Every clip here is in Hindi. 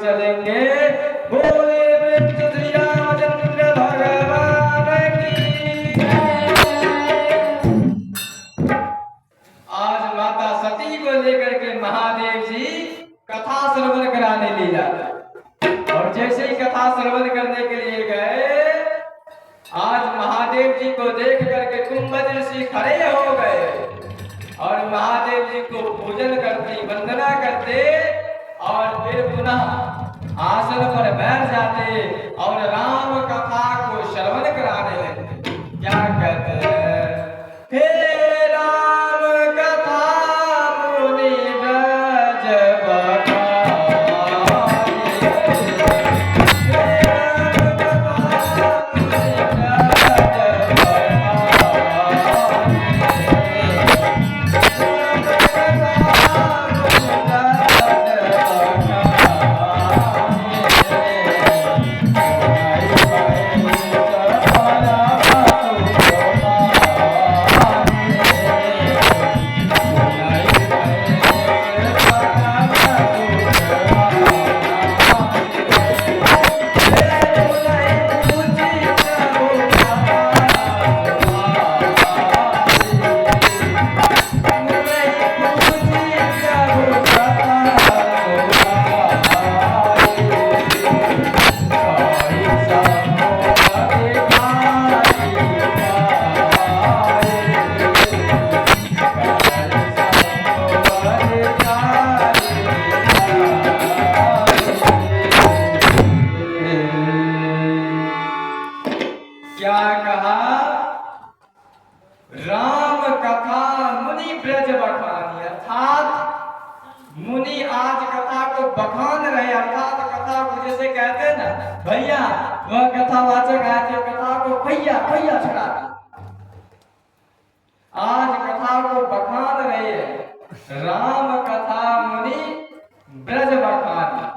चलेंगे। बोले वृक्ष श्री रामचंद्र भगवान की जय। आज माता सती को लेकर के महादेव जी कथा श्रवण कराने ले जाते, और जैसे ही कथा श्रवण करने के लिए गए, आज महादेव जी को देख करके कुंभज ऋषि खड़े हो गए और महादेव जी को पूजन करते, वंदना करते और फिर पुनः आसन पर बैठ जाते और राम कथा को श्रवण कराने लगते। क्या कहते हैं? हे राम कथा मुनि ब्रज क्या कहा? राम कथा मुनि ब्रज बखानी, अर्थात मुनि आज कथा को बखान रहे, अर्थात कथा को जैसे कहते हैं ना भैया, वह कथावाचक आए थे, कथा को भैया भैया छड़ा, आज कथा को बखान रहे हैं। राम कथा मुनि ब्रज बखानी,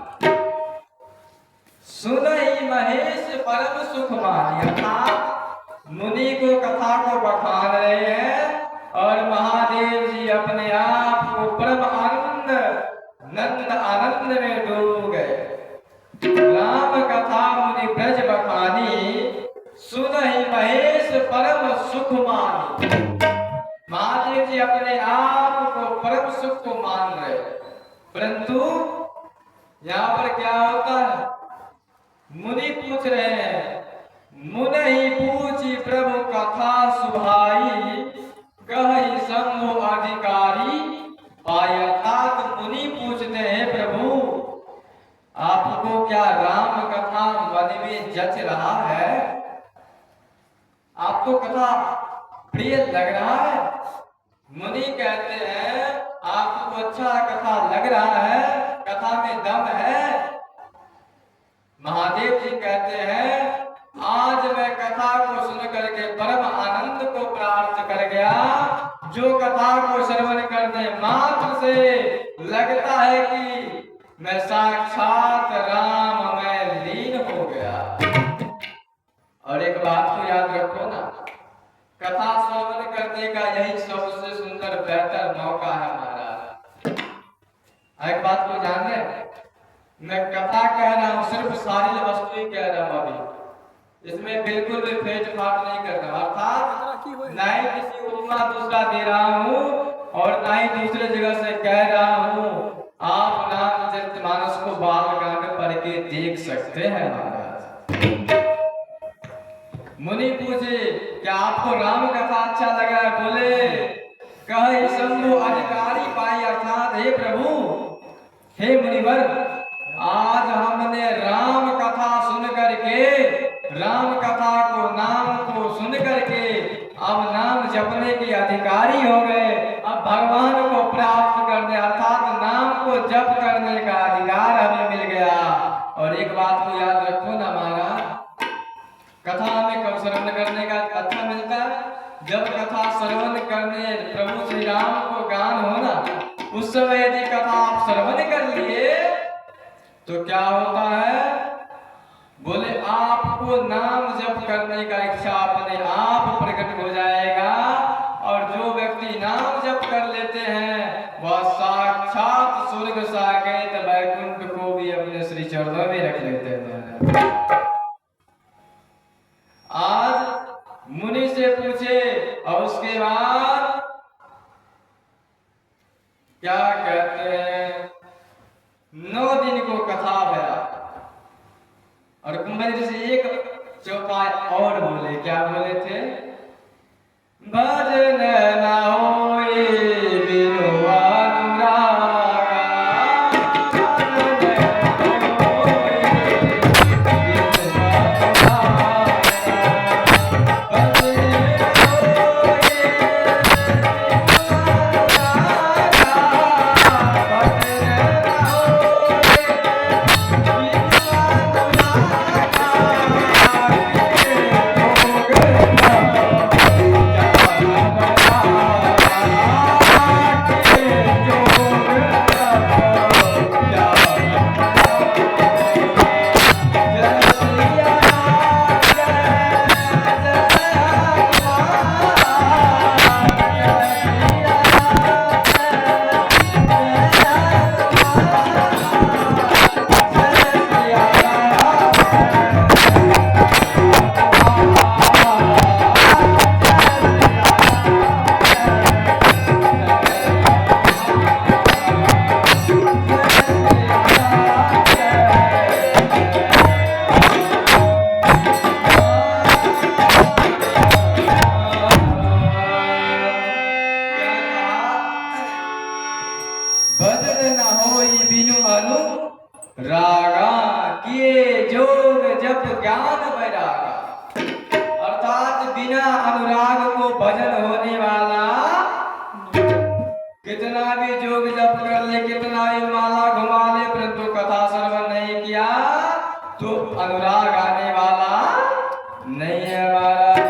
सुनहि महेश परम सुख मानी, अर्थात मुनि को कथा को बखान रहे हैं और महादेव जी अपने आप को परम आनंद नंद आनंद में डूब गए। राम कथा मुनि ब्रज बखानी, सुनहि महेश परम सुख मानी। महादेव जी अपने आप को परम सुख को मान रहे, परंतु यहाँ पर क्या होता है? मुनि पूछ रहे हैं, मुनि पूछी प्रभु कथा सुभाई, कहि शंभु अधिकारी पाए। अर्थात मुनि पूछते हैं, प्रभु आपको क्या राम कथा मन में जच रहा है? आपको कथा प्रिय लग रहा है? मुनि कहते हैं, आपको अच्छा कथा लग रहा है, कथा में दम है? महादेव जी कहते हैं, आज मैं कथा को सुन करके परम आनंद को प्राप्त कर गया। जो कथा को श्रवण करने मात्र से लगता है कि मैं साक्षात राम में लीन हो गया। और एक बात को याद रखो ना, कथा श्रवण करने का यही सबसे सुंदर बेहतर मौका है महाराज। एक बात को जान ले, मैं कथा कह रहा हूँ, सिर्फ शारीरिक वस्तु ही कह रहा हूँ, अभी इसमें बिल्कुल भी फेट फाट नहीं कर रहा, अर्थात न ही किसी उपमा दूसरा दे रहा हूँ और न ही दूसरे जगह से कह रहा हूँ। आप रामचरितमानस को बालकांड पढ़ के देख सकते हैं महाराज। मुनि पूछे, क्या आपको राम कथा अच्छा लगा है? बोले, कहि शंभु अधिकारी पाई, अर्थात हे प्रभु, हे मुनिवर, आज हमने राम कथा सुन करके, राम कथा को नाम को सुन करके अब नाम जपने के अधिकारी हो गए। अब भगवान को प्राप्त करने, अर्थात नाम को जप करने का अधिकार हमें मिल गया। और एक बात को याद रखो ना महाराज, कथा में कब श्रवण करने का अच्छा मिलता है? जब कथा श्रवण करने प्रभु श्री राम को गान हो ना, उस समय यदि कथा आप श्रवण कर लिए तो क्या होता है? बोले, आपको नाम जप करने का इच्छा अपने आप प्रकट हो जाएगा। और जो व्यक्ति नाम जप कर लेते हैं वह साक्षात स्वर्ग साकेत वैकुंठ को भी अपने श्री चरणों में रख लेते हैं महाराज। आज मुनि से पूछे और उसके बाद क्या कहते हैं, 9 दिन को कथा भया और कुंभ से एक चौपाई और बोले। क्या बोले थे? भजन न होए बिनु अनुरागा, भजन न होए बिनु अनुरागा, भजन न होए रागा किए जोग जप ज्ञान वैरागा, अर्थात बिना अनुराग को भजन होने वाला, कितना भी जोग जप कर ले, कितना भी माला घुमा ले, परंतु कथा श्रवण नहीं किया तो अनुराग आने वाला नहीं है महाराज।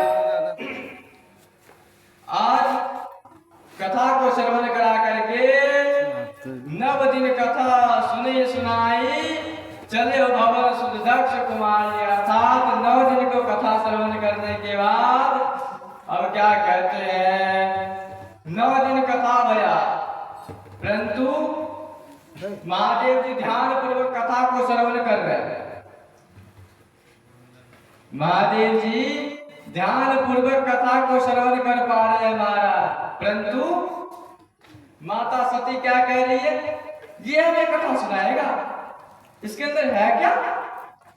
आज कथा को श्रवण करा करके 9 दिन कथा सुनी सुनाई चले हो भवन सुध दक्ष कुमार, अर्थात 9 दिन को कथा श्रवण करने के बाद अब क्या कहते हैं, 9 दिन कथा भया, परंतु महादेव जी ध्यान पूर्वक कथा को श्रवण कर रहे हैं। महादेव जी ध्यान पूर्वक कथा को श्रवण कर पा रहे हैं महाराज, परंतु माता सती क्या कह रही है, ये हमें कथा सुनाएगा, इसके अंदर है क्या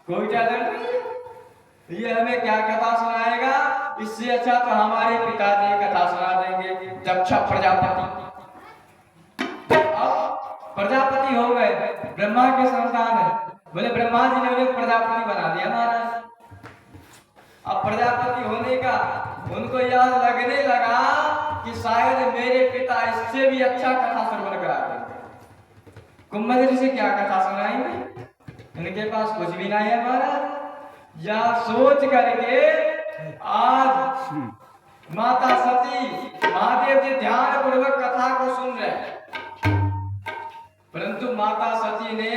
कोई टैलेंट नहीं है, ये हमें क्या कथा सुनाएगा, इससे अच्छा तो हमारे पिताजी कथा सुना देंगे। दक्ष प्रजापति, अब प्रजापति हो गए, ब्रह्मा के संतान है, बोले ब्रह्मा जी ने उन्हें प्रजापति बना दिया महाराज। अब प्रजापति होने का उनको याद लगने लगा कि शायद मेरे पिता इससे भी अच्छा कथा श्रवण कराते हैं, कुंभ से क्या कथा सुनाएंगे, इनके पास कुछ भी नहीं है महाराज। या सोच करके आज माता सती महादेव जी ध्यान पूर्वक कथा को सुन रहे, परंतु माता सती ने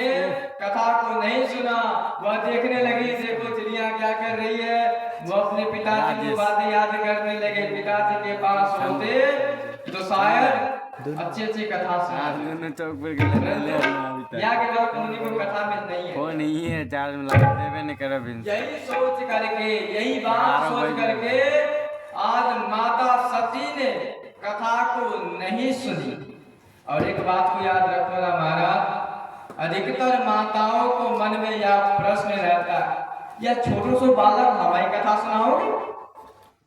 कथा को नहीं सुना, वह देखने लगी, देखो चिड़िया क्या कर रही है, वो अपने पिताजी की बातें याद करने लगे। पिताजी के पास होते तो शायद अच्छी अच्छी कथा सुना, चौक पर या के बाद मुनि को कथा में नहीं है, वो नहीं है, चार्ज में लगा देवे नहीं करो भी। यही सोच करके, यही बात सोच करके आज माता सती ने कथा को नहीं सुनी। और एक बात को याद रखो ना महाराज, अधिकतर माताओं को मन में यह प्रश्न रहता है, यह छोटो सो बालक हमारी कथा सुनाओगे,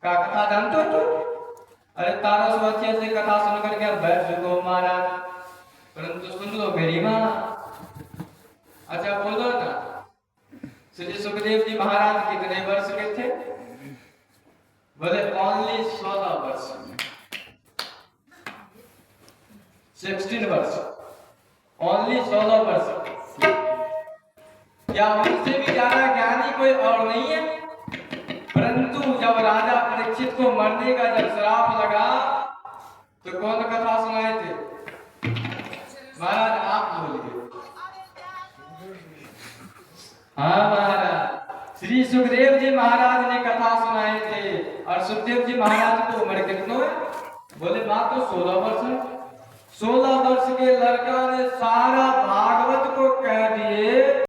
क्या कथा जानते हो तुम? अरे तारा सो अच्छे से कथा सुन करके बैठ चुको महाराज, परंतु सुन लो मेरी माँ। अच्छा बोलो ना, श्री सुखदेव जी महाराज कितने वर्ष के थे? बोले ओनली 16 वर्ष, 16 वर्ष, ओनली 16 वर्ष। क्या उनसे भी ज्यादा ज्ञानी कोई और नहीं है? परंतु जब राजा परीक्षित को मरने का जब श्राप लगा तो कौन कथा सुनाए थे महाराज? आप बोलिए। हाँ महाराज, श्री सुखदेव जी महाराज ने कथा सुनाए थे। और सुखदेव जी महाराज को उम्र कितनो है? बोले मात्र 16 वर्ष है। 16 वर्ष के लड़का ने सारा भागवत को कह दिए